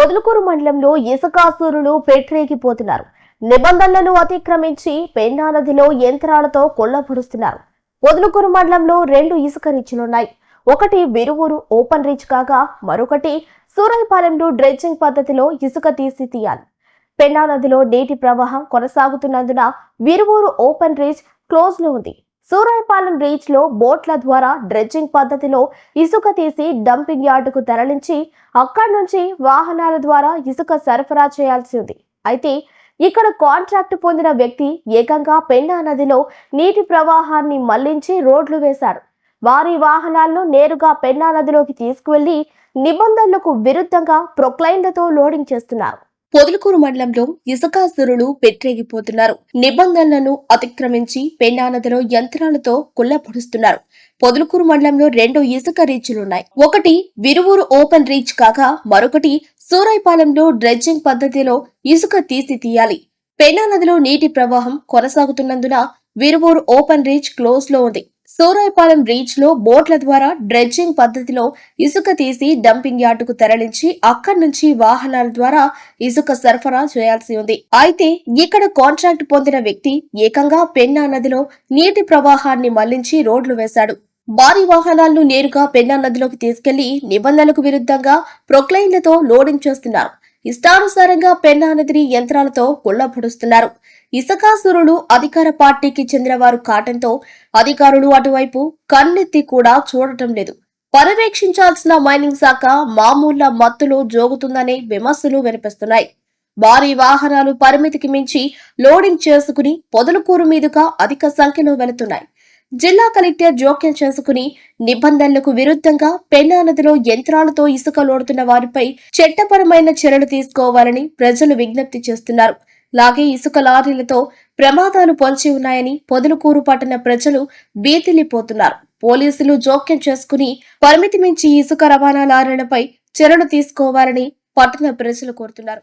పొదలకూరు మండలంలో ఇసుకాసురులు పెట్టరేగిపోతున్నారు. నిబంధనలను అతిక్రమించి పెన్నా నదిలో యంత్రాలతో కొల్లబడుస్తున్నారు. పొదలకూరు మండలంలో 2 ఇసుక రీచ్లున్నాయి. ఒకటి విరువూరు ఓపెన్ రీచ్ కాగా మరొకటి సూరాయిపాలెంలో డ్రెడ్జింగ్ పద్ధతిలో ఇసుక తీయాలి. పెన్నా నదిలో నీటి ప్రవాహం కొనసాగుతున్నందున విరువూరు ఓపెన్ రీచ్ క్లోజ్ లో ఉంది. సూరాయిపాలెం రీచ్ లో బోట్ల ద్వారా డ్రెడ్జింగ్ పద్ధతిలో ఇసుక తీసి డంపింగ్ యార్డుకు తరలించి అక్కడి నుంచి వాహనాల ద్వారా ఇసుక సరఫరా చేయాల్సి ఉంది. అయితే ఇక్కడ కాంట్రాక్ట్ పొందిన వ్యక్తి ఏకంగా పెన్నా నదిలో నీటి ప్రవాహాన్ని మళ్లించి రోడ్లు వేశారు. వారి వాహనాలను నేరుగా పెన్నా నదిలోకి తీసుకువెళ్లి నిబంధనలకు విరుద్ధంగా ప్రొక్లైన్లతో లోడింగ్ చేస్తున్నారు. పొదలకూరు మండలంలో ఇసుకాసురులు పెట్టరేగిపోతున్నారు. నిబంధనలను అతిక్రమించి పెన్నా నదిలో యంత్రాలతో కుల్లపొడుస్తున్నారు. పొదలకూరు మండలంలో 2 ఇసుక రీచ్లున్నాయి. ఒకటి విరువూరు ఓపెన్ రీచ్ కాగా మరొకటి సూరాయిపాలెంలో డ్రెడ్జింగ్ పద్ధతిలో ఇసుక తీయాలి. పెన్నా నదిలో నీటి ప్రవాహం కొనసాగుతున్నందున విరువూరు ఓపెన్ రీచ్ క్లోజ్ లో ఉంది. సూరాయిపాలెం రీచ్ లో బోట్ల ద్వారా డ్రెడ్జింగ్ పద్ధతిలో ఇసుక తీసి డంపింగ్ యార్డుకు తరలించి అక్కడి నుంచి వాహనాల ద్వారా ఇసుక సరఫరా చేయాల్సి ఉంది. అయితే ఇక్కడ కాంట్రాక్ట్ పొందిన వ్యక్తి ఏకంగా పెన్నా నదిలో నీటి ప్రవాహాన్ని మళ్లించి రోడ్లు వేశాడు. భారీ వాహనాలను నేరుగా పెన్నా నదిలోకి తీసుకెళ్లి నిబంధనలకు విరుద్ధంగా ప్రొక్లైన్లతో లోడింగ్ చేస్తున్నారు. ఇష్టానుసారంగా పెన్నా నదిని యంత్రాలతో కుళ్లబొడుస్తున్నారు. ఇసుకాసురులు అధికార పార్టీకి చెందిన వారు కావడంతో అధికారులు అటువైపు కన్నెత్తి కూడా చూడటం లేదు. పర్యవేక్షించాల్సిన మైనింగ్ శాఖ మామూళ్ల మత్తులో జోగుతుందనే విమర్శలు వినిపిస్తున్నాయి. భారీ వాహనాలు పరిమితికి మించి లోడింగ్ చేసుకుని పొదలకూరు మీదుగా అధిక సంఖ్యలో వెళుతున్నాయి. జిల్లా కలెక్టర్ జోక్యం చేసుకుని నిబంధనలకు విరుద్ధంగా పెన్నా నదిలో యంత్రాలతో ఇసుక లోడుతున్న వారిపై చట్టపరమైన చర్యలు తీసుకోవాలని ప్రజలు విజ్ఞప్తి చేస్తున్నారు. లాగే ఇసుక లారీలతో ప్రమాదాలు పొంచి ఉన్నాయని పొదలకూరు పట్టణ ప్రజలు భీతిల్లిపోతున్నారు. పోలీసులు జోక్యం చేసుకుని పరిమితి మించి ఇసుక రవాణా లారీలపై చర్యలు తీసుకోవాలని పట్టణ ప్రజలు కోరుతున్నారు.